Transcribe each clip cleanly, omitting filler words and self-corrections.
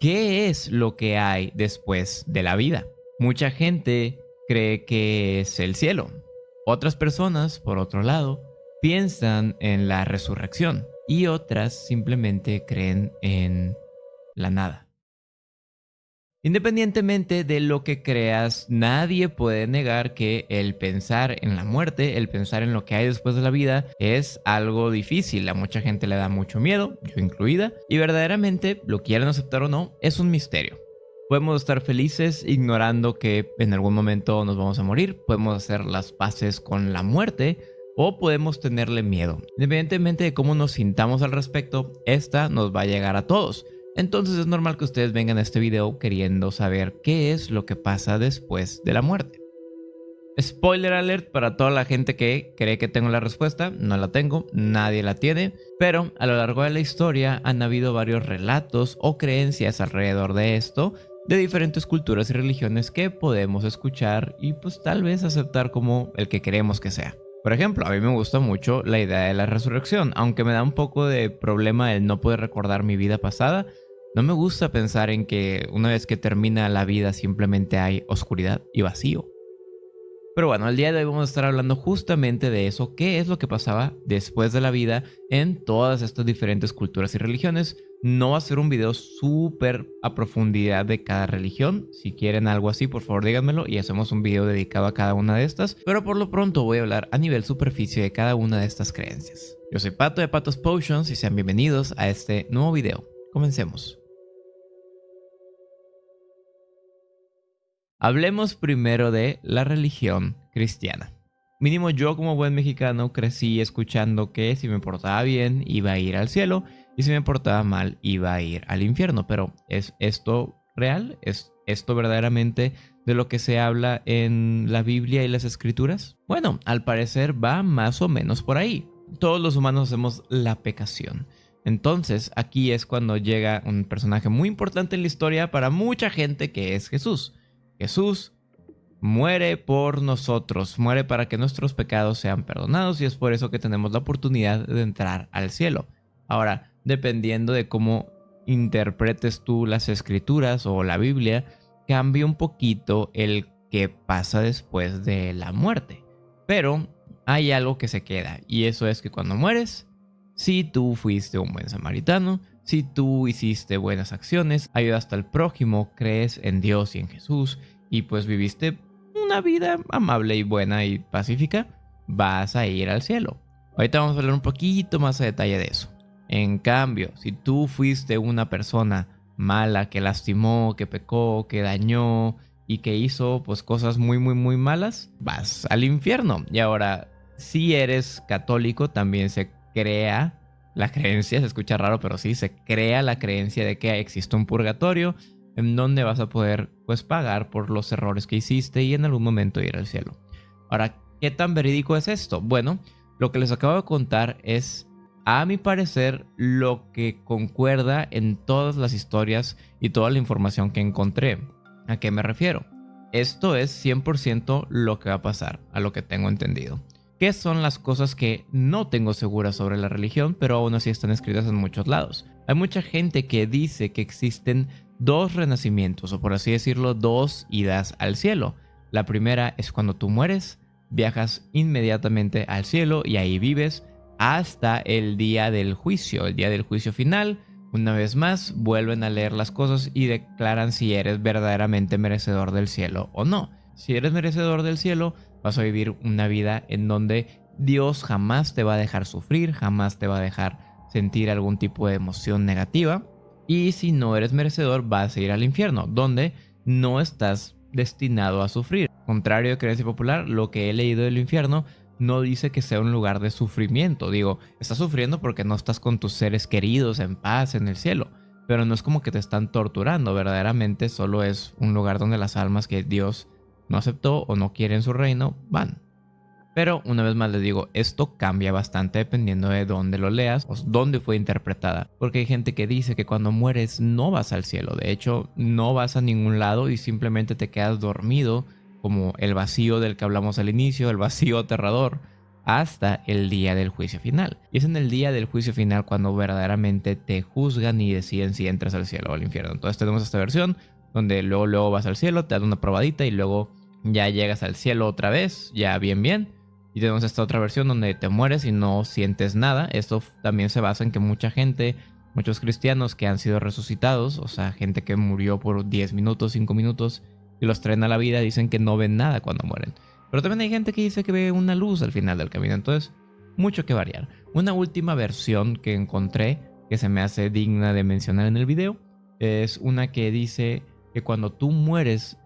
¿Qué es lo que hay después de la vida? Mucha gente cree que es el cielo. Otras personas, por otro lado, piensan en la resurrección y otras simplemente creen en la nada. Independientemente de lo que creas, nadie puede negar que el pensar en la muerte, el pensar en lo que hay después de la vida, es algo difícil. A mucha gente le da mucho miedo, yo incluida, y verdaderamente, lo quieran aceptar o no, es un misterio. Podemos estar felices ignorando que en algún momento nos vamos a morir, podemos hacer las paces con la muerte, o podemos tenerle miedo. Independientemente de cómo nos sintamos al respecto, esta nos va a llegar a todos. Entonces es normal que ustedes vengan a este video queriendo saber qué es lo que pasa después de la muerte. Spoiler alert para toda la gente que cree que tengo la respuesta, no la tengo, nadie la tiene, pero a lo largo de la historia han habido varios relatos o creencias alrededor de esto, de diferentes culturas y religiones que podemos escuchar y pues tal vez aceptar como el que queremos que sea. Por ejemplo, a mí me gusta mucho la idea de la resurrección, aunque me da un poco de problema el no poder recordar mi vida pasada. No me gusta pensar en que una vez que termina la vida simplemente hay oscuridad y vacío. Pero bueno, el día de hoy vamos a estar hablando justamente de eso, qué es lo que pasaba después de la vida en todas estas diferentes culturas y religiones. No va a ser un video súper a profundidad de cada religión. Si quieren algo así, por favor díganmelo y hacemos un video dedicado a cada una de estas. Pero por lo pronto voy a hablar a nivel superficie de cada una de estas creencias. Yo soy Pato de Patos Potions y sean bienvenidos a este nuevo video. Comencemos. Hablemos primero de la religión cristiana. Mínimo yo como buen mexicano crecí escuchando que si me portaba bien iba a ir al cielo y si me portaba mal iba a ir al infierno. Pero ¿es esto real? ¿Es esto verdaderamente de lo que se habla en la Biblia y las escrituras? Bueno, al parecer va más o menos por ahí. Todos los humanos hacemos la pecación. Entonces aquí es cuando llega un personaje muy importante en la historia para mucha gente, que es Jesús. Jesús muere por nosotros, muere para que nuestros pecados sean perdonados y es por eso que tenemos la oportunidad de entrar al cielo. Ahora, dependiendo de cómo interpretes tú las escrituras o la Biblia, cambia un poquito el qué pasa después de la muerte. Pero hay algo que se queda y eso es que cuando mueres, si tú fuiste un buen samaritano, si tú hiciste buenas acciones, ayudaste al prójimo, crees en Dios y en Jesús y pues viviste una vida amable y buena y pacífica, vas a ir al cielo. Ahorita vamos a hablar un poquito más a detalle de eso. En cambio, si tú fuiste una persona mala que lastimó, que pecó, que dañó y que hizo pues cosas muy malas, vas al infierno. Y ahora, si eres católico, también se crea la creencia, se escucha raro, pero sí, se crea la creencia de que existe un purgatorio en donde vas a poder pues pagar por los errores que hiciste y en algún momento ir al cielo. Ahora, ¿qué tan verídico es esto? Bueno, lo que les acabo de contar es, a mi parecer, lo que concuerda en todas las historias y toda la información que encontré. ¿A qué me refiero? Esto es 100% lo que va a pasar, a lo que tengo entendido. ¿Qué son las cosas que no tengo seguras sobre la religión, pero aún así están escritas en muchos lados? Hay mucha gente que dice que existen dos renacimientos, o por así decirlo, dos idas al cielo. La primera es cuando tú mueres, viajas inmediatamente al cielo y ahí vives hasta el día del juicio final. Una vez más, vuelven a leer las cosas y declaran si eres verdaderamente merecedor del cielo o no. Si eres merecedor del cielo, vas a vivir una vida en donde Dios jamás te va a dejar sufrir, jamás te va a dejar sentir algún tipo de emoción negativa. Y si no eres merecedor, vas a ir al infierno, donde no estás destinado a sufrir. Contrario a creencia popular, lo que he leído del infierno no dice que sea un lugar de sufrimiento. Digo, estás sufriendo porque no estás con tus seres queridos en paz en el cielo. Pero no es como que te están torturando, verdaderamente solo es un lugar donde las almas que Dios no aceptó o no quiere en su reino van. Pero una vez más les digo, esto cambia bastante dependiendo de dónde lo leas o dónde fue interpretada. Porque hay gente que dice que cuando mueres no vas al cielo. De hecho, no vas a ningún lado y simplemente te quedas dormido, como el vacío del que hablamos al inicio, el vacío aterrador. hasta el día del juicio final. Y es en el día del juicio final cuando verdaderamente te juzgan y deciden si entras al cielo o al infierno. Entonces tenemos esta versión donde luego vas al cielo, te dan una probadita y luego ya llegas al cielo otra vez, ya bien. Y tenemos esta otra versión donde te mueres y no sientes nada. Esto también se basa en que mucha gente, muchos cristianos que han sido resucitados, o sea, gente que murió por 10 minutos, 5 minutos y los traen a la vida, dicen que no ven nada cuando mueren. Pero también hay gente que dice que ve una luz al final del camino. Entonces, mucho que variar. Una última versión que encontré que se me hace digna de mencionar en el video es una que dice que cuando tú mueres,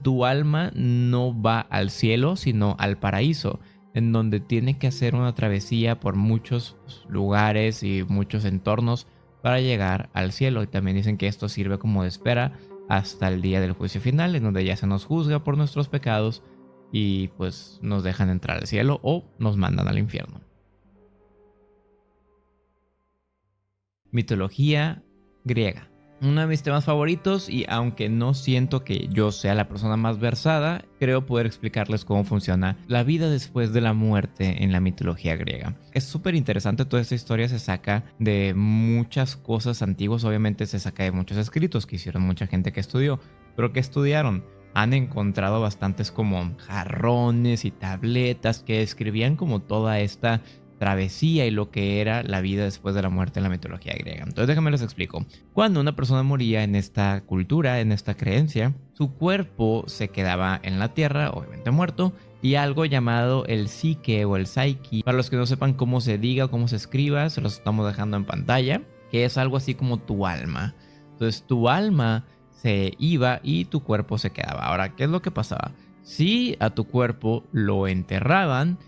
tu alma no va al cielo, sino al paraíso, en donde tiene que hacer una travesía por muchos lugares y muchos entornos para llegar al cielo. Y también dicen que esto sirve como de espera hasta el día del juicio final, en donde ya se nos juzga por nuestros pecados y pues nos dejan entrar al cielo o nos mandan al infierno. Mitología griega. Uno de mis temas favoritos, y aunque no siento que yo sea la persona más versada, creo poder explicarles cómo funciona la vida después de la muerte en la mitología griega. Es súper interesante, toda esta historia se saca de muchas cosas antiguas, obviamente se saca de muchos escritos que hicieron mucha gente que estudió, pero que estudiaron. Han encontrado bastantes como jarrones y tabletas que describían como toda esta travesía y lo que era la vida después de la muerte en la mitología griega. Entonces déjenme les explico. Cuando una persona moría en esta cultura, en esta creencia, su cuerpo se quedaba en la tierra, obviamente muerto, y algo llamado el psique o el psyche, para los que no sepan cómo se diga o cómo se escriba, se los estamos dejando en pantalla, que es algo así como tu alma. Entonces tu alma se iba y tu cuerpo se quedaba. Ahora, ¿qué es lo que pasaba? Si a tu cuerpo lo enterraban,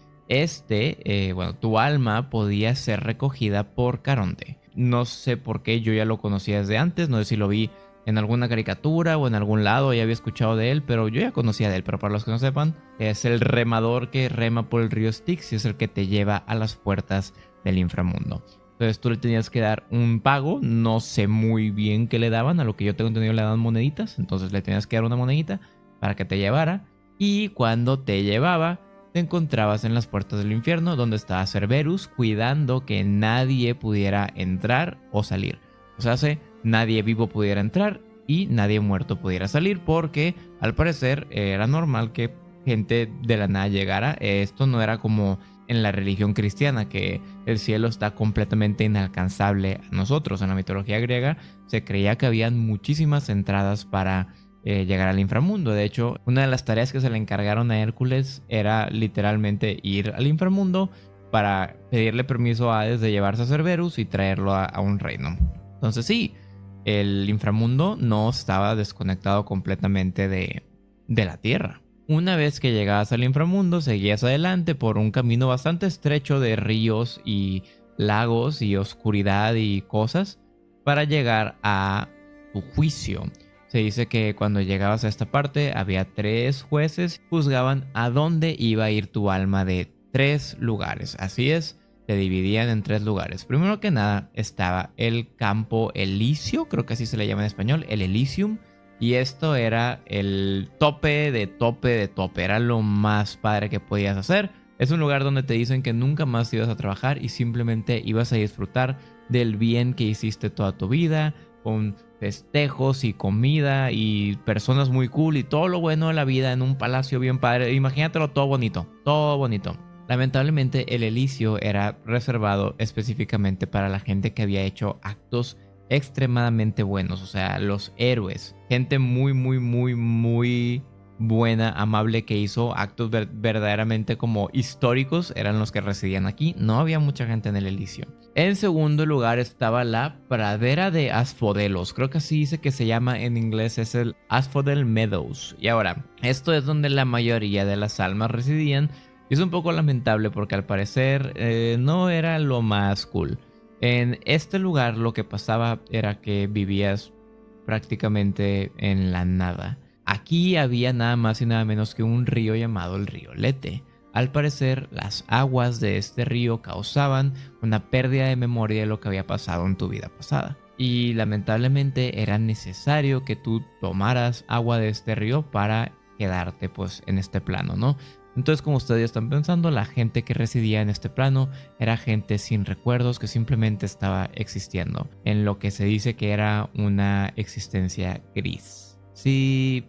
tu alma podía ser recogida por Caronte. No sé por qué, yo ya lo conocía desde antes, no sé si lo vi en alguna caricatura o en algún lado, ya había escuchado de él, pero yo ya conocía de él. Pero para los que no sepan, es el remador que rema por el río Styx y es el que te lleva a las puertas del inframundo. Entonces tú le tenías que dar un pago, no sé muy bien qué le daban, a lo que yo tengo entendido le daban moneditas, entonces le tenías que dar una monedita para que te llevara, y cuando te llevaba te encontrabas en las puertas del infierno donde estaba Cerberus cuidando que nadie pudiera entrar o salir. O sea, nadie vivo pudiera entrar y nadie muerto pudiera salir, porque al parecer era normal que gente de la nada llegara. Esto no era como en la religión cristiana, que el cielo está completamente inalcanzable a nosotros. En la mitología griega se creía que habían muchísimas entradas para llegar al inframundo. De hecho, una de las tareas que se le encargaron a Hércules era literalmente ir al inframundo para pedirle permiso a Hades de llevarse a Cerberus y traerlo a un reino. Entonces sí, el inframundo no estaba desconectado completamente de la tierra. Una vez que llegabas al inframundo, seguías adelante por un camino bastante estrecho de ríos y lagos y oscuridad y cosas para llegar a tu juicio. Se dice que cuando llegabas a esta parte había 3 jueces que juzgaban a dónde iba a ir tu alma de 3 lugares. Así es, te dividían en 3 lugares. Primero que nada estaba el campo Elíseo, creo que así se le llama en español, el Elysium. Y esto era el tope de tope de tope, era lo más padre que podías hacer. Es un lugar donde te dicen que nunca más ibas a trabajar y simplemente ibas a disfrutar del bien que hiciste toda tu vida, con festejos y comida y personas muy cool y todo lo bueno de la vida en un palacio bien padre. Imagínatelo todo bonito, todo bonito. Lamentablemente el Elíseo era reservado específicamente para la gente que había hecho actos extremadamente buenos, o sea, los héroes, gente muy buena, amable, que hizo actos verdaderamente como históricos, eran los que residían aquí. No había mucha gente en el Elíseo. En segundo lugar estaba la pradera de Asphodelos, creo que así dice que se llama en inglés, es el Asphodel Meadows. Y ahora, esto es donde la mayoría de las almas residían, y es un poco lamentable porque al parecer no era lo más cool. En este lugar lo que pasaba era que vivías prácticamente en la nada. Aquí había nada más y nada menos que un río llamado el río Lete. Al parecer, las aguas de este río causaban una pérdida de memoria de lo que había pasado en tu vida pasada. Y lamentablemente era necesario que tú tomaras agua de este río para quedarte pues en este plano, ¿no? Entonces, como ustedes ya están pensando, la gente que residía en este plano era gente sin recuerdos que simplemente estaba existiendo, en lo que se dice que era una existencia gris. Sí,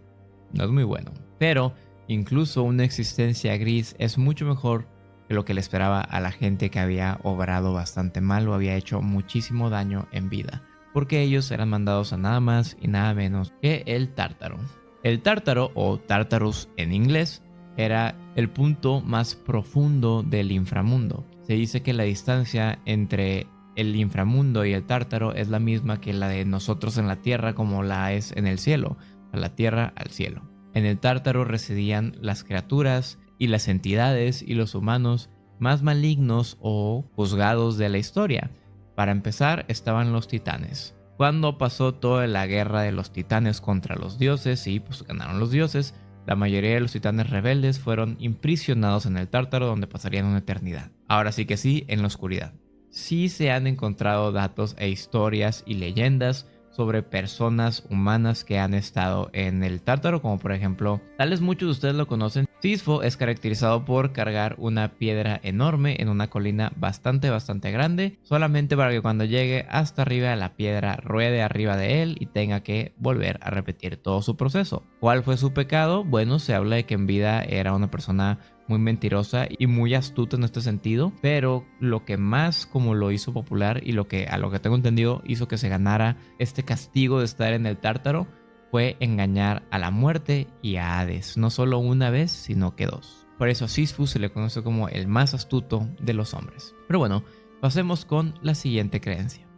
no es muy bueno, pero incluso una existencia gris es mucho mejor que lo que le esperaba a la gente que había obrado bastante mal o había hecho muchísimo daño en vida, porque ellos eran mandados a nada más y nada menos que el Tártaro. El Tártaro, o Tartarus en inglés, era el punto más profundo del inframundo. Se dice que la distancia entre el inframundo y el Tártaro es la misma que la de nosotros en la Tierra como la es en el cielo, a la Tierra al cielo. En el Tártaro residían las criaturas y las entidades y los humanos más malignos o juzgados de la historia. Para empezar estaban los titanes. Cuando pasó toda la guerra de los titanes contra los dioses y pues ganaron los dioses, la mayoría de los titanes rebeldes fueron imprisionados en el Tártaro, donde pasarían una eternidad. Ahora sí que sí, en la oscuridad. Sí se han encontrado datos e historias y leyendas sobre personas humanas que han estado en el Tártaro, como por ejemplo, tal vez muchos de ustedes lo conocen, Sísifo es caracterizado por cargar una piedra enorme en una colina bastante grande, solamente para que cuando llegue hasta arriba la piedra ruede arriba de él y tenga que volver a repetir todo su proceso. ¿Cuál fue su pecado? Bueno, se habla de que en vida era una persona muy mentirosa y muy astuta en este sentido, pero lo que más como lo hizo popular y a lo que tengo entendido hizo que se ganara este castigo de estar en el Tártaro fue engañar a la muerte y a Hades, no solo una vez, sino que dos. Por eso a Sísifo se le conoce como el más astuto de los hombres. Pero bueno, pasemos con la siguiente creencia.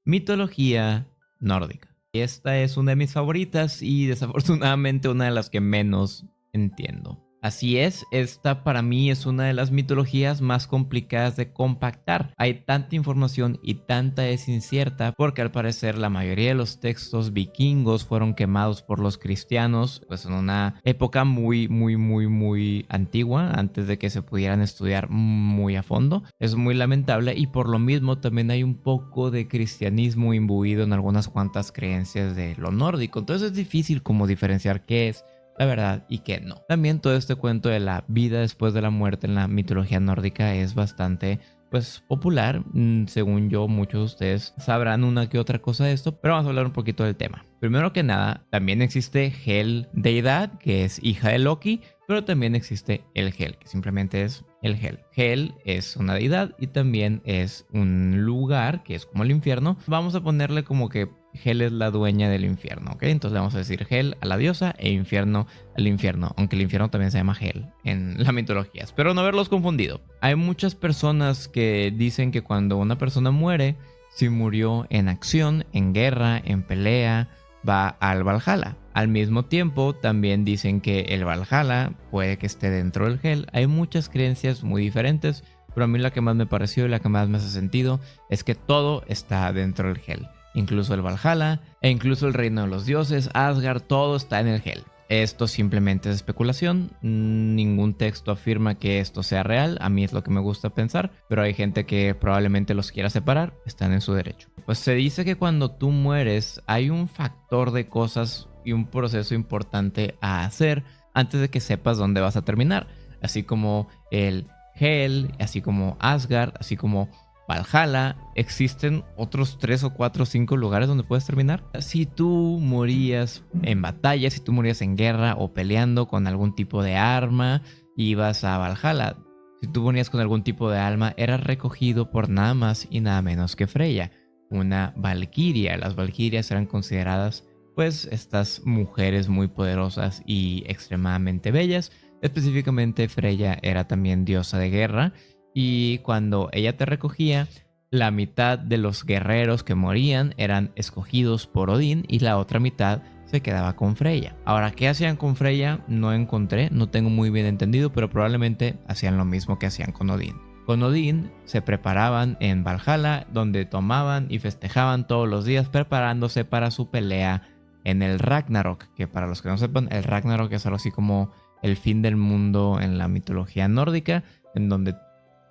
Mitología nórdica. Esta es una de mis favoritas y desafortunadamente una de las que menos entiendo. Así es, esta para mí es una de las mitologías más complicadas de compactar. Hay tanta información y tanta es incierta porque al parecer la mayoría de los textos vikingos fueron quemados por los cristianos pues en una época muy antigua, antes de que se pudieran estudiar muy a fondo. Es muy lamentable y por lo mismo también hay un poco de cristianismo imbuido en algunas cuantas creencias de lo nórdico. Entonces es difícil como diferenciar qué es la verdad y que no. También todo este cuento de la vida después de la muerte en la mitología nórdica es bastante pues popular. Según yo, muchos de ustedes sabrán una que otra cosa de esto, pero vamos a hablar un poquito del tema. Primero que nada, también existe Hel, deidad, que es hija de Loki, pero también existe el Hel, que simplemente es el Hel. Hel es una deidad y también es un lugar que es como el infierno. Vamos a ponerle como que Hel es la dueña del infierno, ¿ok? Entonces le vamos a decir Hel a la diosa e infierno al infierno, aunque el infierno también se llama Hel en la mitología. Espero no haberlos confundido. Hay muchas personas que dicen que cuando una persona muere, si murió en acción, en guerra, en pelea, va al Valhalla. Al mismo tiempo, también dicen que el Valhalla puede que esté dentro del Hel. Hay muchas creencias muy diferentes, pero a mí la que más me pareció y la que más me hace sentido es que todo está dentro del Hel. Incluso el Valhalla e incluso el reino de los dioses, Asgard, todo está en el Hel. Esto simplemente es especulación, ningún texto afirma que esto sea real, a mí es lo que me gusta pensar, pero hay gente que probablemente los quiera separar, están en su derecho. Pues se dice que cuando tú mueres hay un factor de cosas y un proceso importante a hacer antes de que sepas dónde vas a terminar, así como el Hel, así como Asgard, así como Valhalla. Existen otros 3 o 4 o 5 lugares donde puedes terminar. Si tú morías en batalla, si tú morías en guerra o peleando con algún tipo de arma, ibas a Valhalla. Si tú morías con algún tipo de alma, eras recogido por nada más y nada menos que Freya, una valquiria. Las valquirias eran consideradas pues estas mujeres muy poderosas y extremadamente bellas. Específicamente Freya era también diosa de guerra. Y cuando ella te recogía, la mitad de los guerreros que morían eran escogidos por Odín y la otra mitad se quedaba con Freya. Ahora, ¿qué hacían con Freya? No encontré, no tengo muy bien entendido, pero probablemente hacían lo mismo que hacían con Odín. Con Odín se preparaban en Valhalla, donde tomaban y festejaban todos los días preparándose para su pelea en el Ragnarok, que para los que no sepan, el Ragnarok es algo así como el fin del mundo en la mitología nórdica, en donde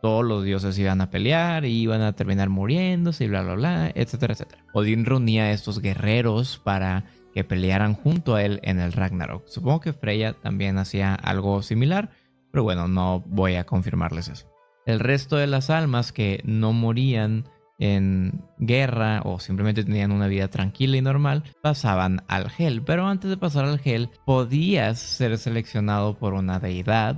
todos los dioses iban a pelear y iban a terminar muriéndose y bla, etcétera. Odín reunía a estos guerreros para que pelearan junto a él en el Ragnarok. Supongo que Freya también hacía algo similar, pero bueno, no voy a confirmarles eso. El resto de las almas que no morían en guerra o simplemente tenían una vida tranquila y normal, pasaban al Hel. Pero antes de pasar al Hel, podías ser seleccionado por una deidad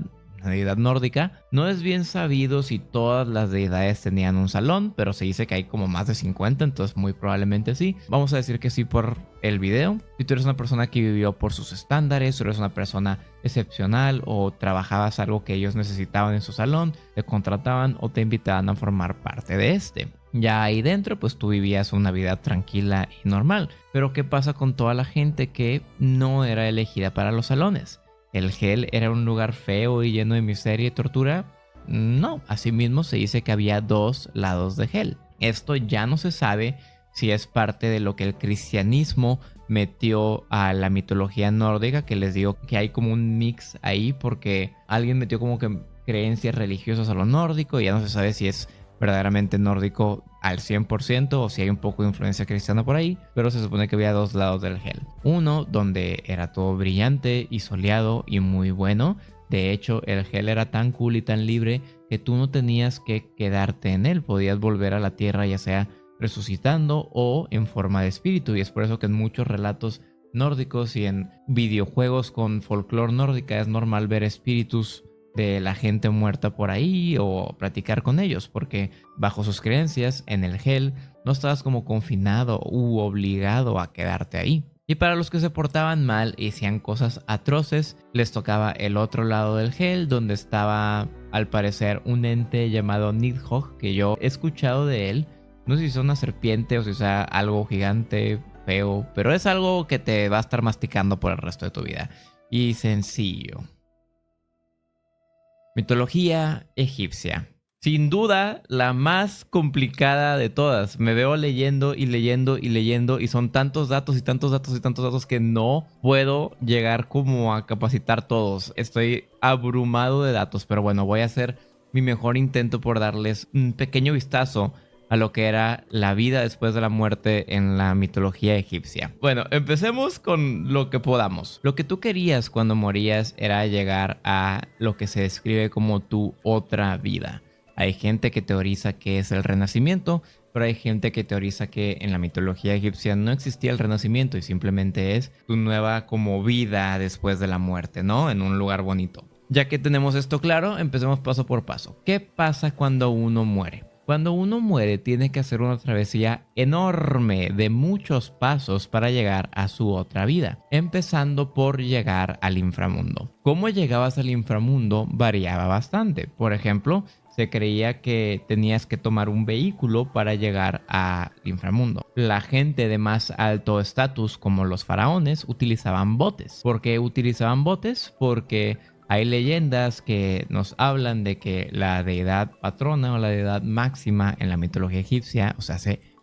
nórdica. No es bien sabido si todas las deidades tenían un salón, pero se dice que hay como más de 50, entonces muy probablemente sí. Vamos a decir que sí por el video. Si tú eres una persona que vivió por sus estándares, tú eres una persona excepcional o trabajabas algo que ellos necesitaban en su salón, te contrataban o te invitaban a formar parte de este. Ya ahí dentro, pues tú vivías una vida tranquila y normal. Pero ¿qué pasa con toda la gente que no era elegida para los salones? ¿El Hel era un lugar feo y lleno de miseria y tortura? No, asimismo se dice que había dos lados de Hel. Esto ya no se sabe si es parte de lo que el cristianismo metió a la mitología nórdica, que les digo que hay como un mix ahí porque alguien metió como que creencias religiosas a lo nórdico y ya no se sabe si es verdaderamente nórdico al 100% o si hay un poco de influencia cristiana por ahí, pero se supone que había dos lados del Hel. Uno donde era todo brillante y soleado y muy bueno. De hecho, el Hel era tan cool y tan libre que tú no tenías que quedarte en él, podías volver a la tierra ya sea resucitando o en forma de espíritu, y es por eso que en muchos relatos nórdicos y en videojuegos con folclore nórdica es normal ver espíritus de la gente muerta por ahí o platicar con ellos, porque bajo sus creencias en el Hel no estabas como confinado u obligado a quedarte ahí. Y para los que se portaban mal y hacían cosas atroces, les tocaba el otro lado del Hel, donde estaba al parecer un ente llamado Nidhogg, que yo he escuchado de él. No sé si es una serpiente o si es algo gigante, feo, pero es algo que te va a estar masticando por el resto de tu vida. Y sencillo. Mitología egipcia. Sin duda, la más complicada de todas. Me veo leyendo y leyendo y leyendo y son tantos datos y tantos datos y tantos datos que no puedo llegar como a capacitar todos. Estoy abrumado de datos, pero bueno, voy a hacer mi mejor intento por darles un pequeño vistazo a lo que era la vida después de la muerte en la mitología egipcia. Bueno, empecemos con lo que podamos. Lo que tú querías cuando morías era llegar a lo que se describe como tu otra vida. Hay gente que teoriza que es el renacimiento, pero hay gente que teoriza que en la mitología egipcia no existía el renacimiento y simplemente es tu nueva como vida después de la muerte, ¿no? En un lugar bonito. Ya que tenemos esto claro, empecemos paso por paso. ¿Qué pasa cuando uno muere? Cuando uno muere tiene que hacer una travesía enorme de muchos pasos para llegar a su otra vida, empezando por llegar al inframundo. Cómo llegabas al inframundo variaba bastante. Por ejemplo, se creía que tenías que tomar un vehículo para llegar al inframundo. La gente de más alto estatus, como los faraones, utilizaban botes. ¿Por qué utilizaban botes? Porque hay leyendas que nos hablan de que la deidad patrona o la deidad máxima en la mitología egipcia, o sea,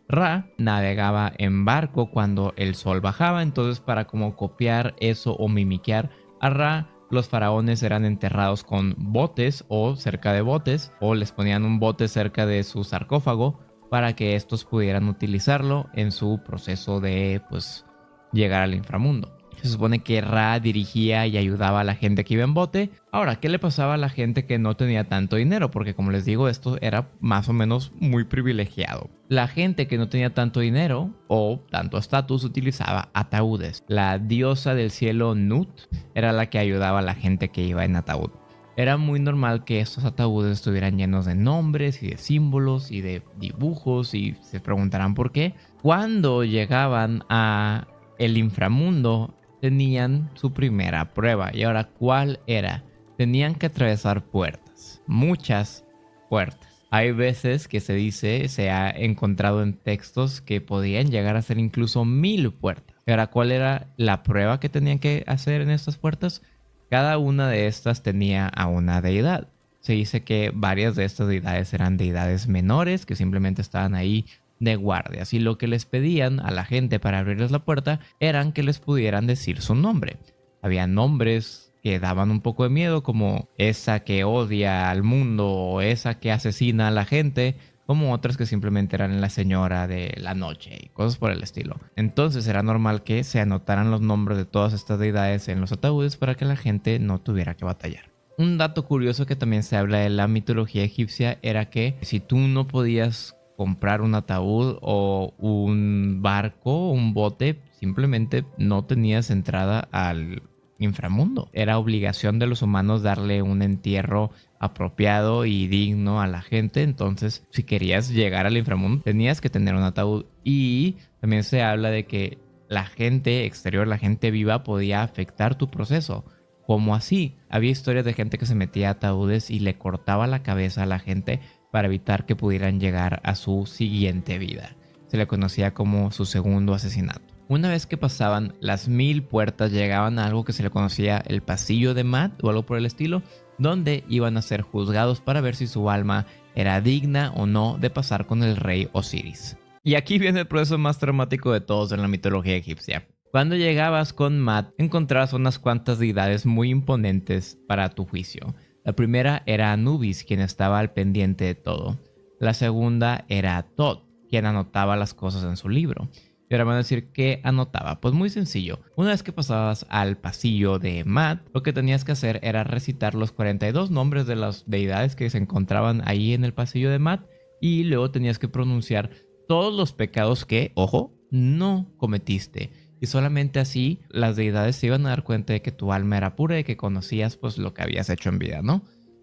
Ra, navegaba en barco cuando el sol bajaba. Entonces, para como copiar eso o mimiquear a Ra, los faraones eran enterrados con botes o cerca de botes, o les ponían un bote cerca de su sarcófago para que estos pudieran utilizarlo en su proceso de, pues, llegar al inframundo. Se supone que Ra dirigía y ayudaba a la gente que iba en bote. Ahora, ¿qué le pasaba a la gente que no tenía tanto dinero? Porque como les digo, esto era más o menos muy privilegiado. La gente que no tenía tanto dinero o tanto estatus utilizaba ataúdes. La diosa del cielo Nut era la que ayudaba a la gente que iba en ataúd. Era muy normal que estos ataúdes estuvieran llenos de nombres y de símbolos y de dibujos, y se preguntarán por qué. Cuando llegaban a el inframundo, tenían su primera prueba. Y ahora, ¿cuál era? Tenían que atravesar puertas. Muchas puertas. Hay veces que se ha encontrado en textos que podían llegar a ser incluso 1000 puertas. Y ahora, ¿cuál era la prueba que tenían que hacer en estas puertas? Cada una de estas tenía a una deidad. Se dice que varias de estas deidades eran deidades menores que simplemente estaban ahí de guardias, y lo que les pedían a la gente para abrirles la puerta eran que les pudieran decir su nombre. Había nombres que daban un poco de miedo, como esa que odia al mundo o esa que asesina a la gente, como otras que simplemente eran la señora de la noche y cosas por el estilo. Entonces era normal que se anotaran los nombres de todas estas deidades en los ataúdes para que la gente no tuviera que batallar. Un dato curioso que también se habla de la mitología egipcia era que si tú no podías comprar un ataúd o un barco, un bote, simplemente no tenías entrada al inframundo. Era obligación de los humanos darle un entierro apropiado y digno a la gente. Entonces, si querías llegar al inframundo, tenías que tener un ataúd. Y también se habla de que la gente exterior, la gente viva, podía afectar tu proceso. ¿Cómo así? Había historias de gente que se metía a ataúdes y le cortaba la cabeza a la gente para evitar que pudieran llegar a su siguiente vida. Se le conocía como su segundo asesinato. Una vez que pasaban las 1000 puertas, llegaban a algo que se le conocía el pasillo de Maat o algo por el estilo, donde iban a ser juzgados para ver si su alma era digna o no de pasar con el rey Osiris. Y aquí viene el proceso más traumático de todos en la mitología egipcia. Cuando llegabas con Maat, encontrabas unas cuantas deidades muy imponentes para tu juicio. La primera era Anubis, quien estaba al pendiente de todo. La segunda era Thoth, quien anotaba las cosas en su libro. Y ahora van a decir que anotaba. Pues muy sencillo. Una vez que pasabas al pasillo de Maat, lo que tenías que hacer era recitar los 42 nombres de las deidades que se encontraban ahí en el pasillo de Maat. Y luego tenías que pronunciar todos los pecados que, ojo, no cometiste. Y solamente así las deidades se iban a dar cuenta de que tu alma era pura y que conocías pues lo que habías hecho en vida, ¿no?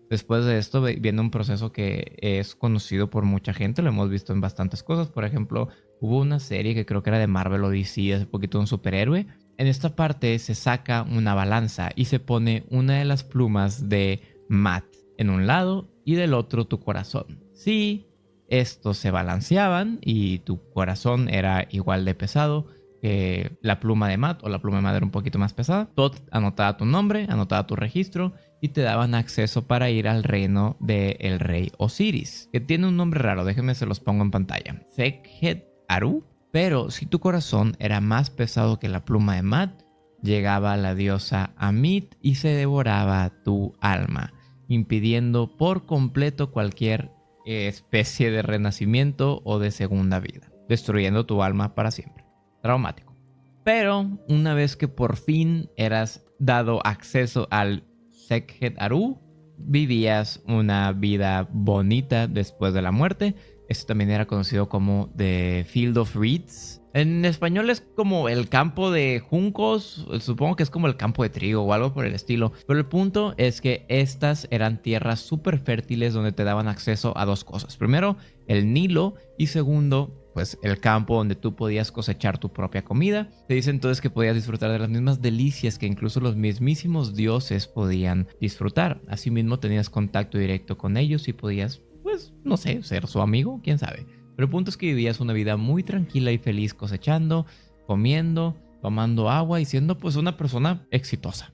Después de esto viene un proceso que es conocido por mucha gente, lo hemos visto en bastantes cosas. Por ejemplo, hubo una serie que creo que era de Marvel o DC, hace poquito, un superhéroe. En esta parte se saca una balanza y se pone una de las plumas de Matt en un lado y del otro tu corazón. Si estos se balanceaban y tu corazón era igual de pesado que la pluma de Matt, o la pluma de Matt era un poquito más pesada, Thoth anotaba tu nombre, anotaba tu registro y te daban acceso para ir al reino del rey Osiris, que tiene un nombre raro, déjenme se los pongo en pantalla. Sekhet Aru. Pero si tu corazón era más pesado que la pluma de Matt, llegaba la diosa Amit y se devoraba tu alma, impidiendo por completo cualquier especie de renacimiento o de segunda vida, destruyendo tu alma para siempre. Traumático. Pero una vez que por fin eras dado acceso al Sekhet Aru, vivías una vida bonita después de la muerte. Esto también era conocido como The Field of Reeds. En español es como el campo de juncos, supongo que es como el campo de trigo o algo por el estilo. Pero el punto es que estas eran tierras súper fértiles donde te daban acceso a dos cosas. Primero, el Nilo y segundo, pues el campo donde tú podías cosechar tu propia comida. Te dice entonces que podías disfrutar de las mismas delicias que incluso los mismísimos dioses podían disfrutar. Asimismo tenías contacto directo con ellos y podías, pues no sé, ser su amigo, quién sabe. Pero el punto es que vivías una vida muy tranquila y feliz cosechando, comiendo, tomando agua y siendo pues una persona exitosa.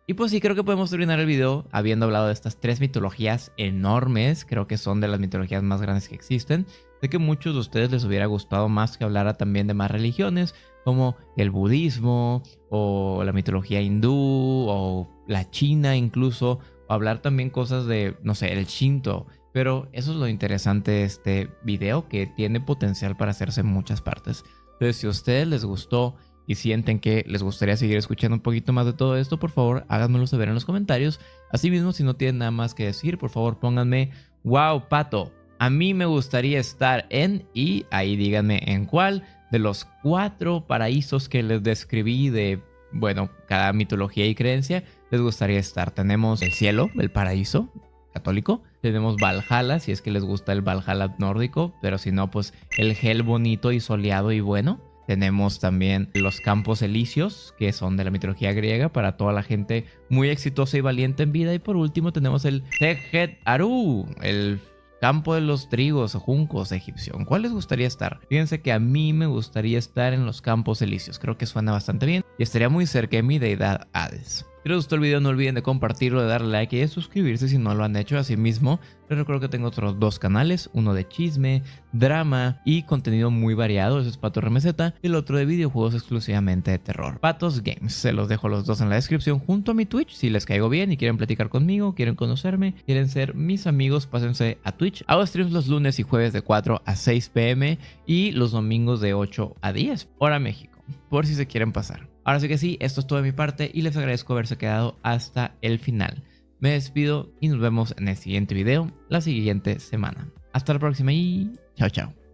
Y pues sí, creo que podemos terminar el video habiendo hablado de estas 3 mitologías enormes. Creo que son de las mitologías más grandes que existen. Sé que a muchos de ustedes les hubiera gustado más que hablara también de más religiones, como el budismo, o la mitología hindú, o la china incluso, o hablar también cosas de, no sé, el Shinto. Pero eso es lo interesante de este video, que tiene potencial para hacerse en muchas partes. Entonces, si a ustedes les gustó y sienten que les gustaría seguir escuchando un poquito más de todo esto, por favor háganmelo saber en los comentarios. Asimismo, si no tienen nada más que decir, por favor pónganme wow, Pato, a mí me gustaría estar en, y ahí díganme en cuál de los 4 paraísos que les describí de, bueno, cada mitología y creencia les gustaría estar. Tenemos el cielo, el paraíso católico. Tenemos Valhalla, si es que les gusta el Valhalla nórdico, pero si no, pues el Hel bonito y soleado y bueno. Tenemos también los campos elíseos, que son de la mitología griega, para toda la gente muy exitosa y valiente en vida. Y por último tenemos el Sekhet Aru, el campo de los trigos o juncos egipcio. ¿En cuál les gustaría estar? Fíjense que a mí me gustaría estar en los campos elíseos. Creo que suena bastante bien y estaría muy cerca de mi deidad Hades. Si les gustó el video no olviden de compartirlo, de darle like y de suscribirse si no lo han hecho. Asimismo, les recuerdo que tengo otros 2 canales, uno de chisme, drama y contenido muy variado, ese es Pato RMZ, y el otro de videojuegos exclusivamente de terror, Patos Games. Se los dejo los 2 en la descripción junto a mi Twitch. Si les caigo bien y quieren platicar conmigo, quieren conocerme, quieren ser mis amigos, pásense a Twitch. Hago streams los lunes y jueves de 4 a 6 pm y los domingos de 8 a 10, hora México, por si se quieren pasar. Ahora sí que sí, esto es todo de mi parte y les agradezco haberse quedado hasta el final. Me despido y nos vemos en el siguiente video la siguiente semana. Hasta la próxima y chao chao.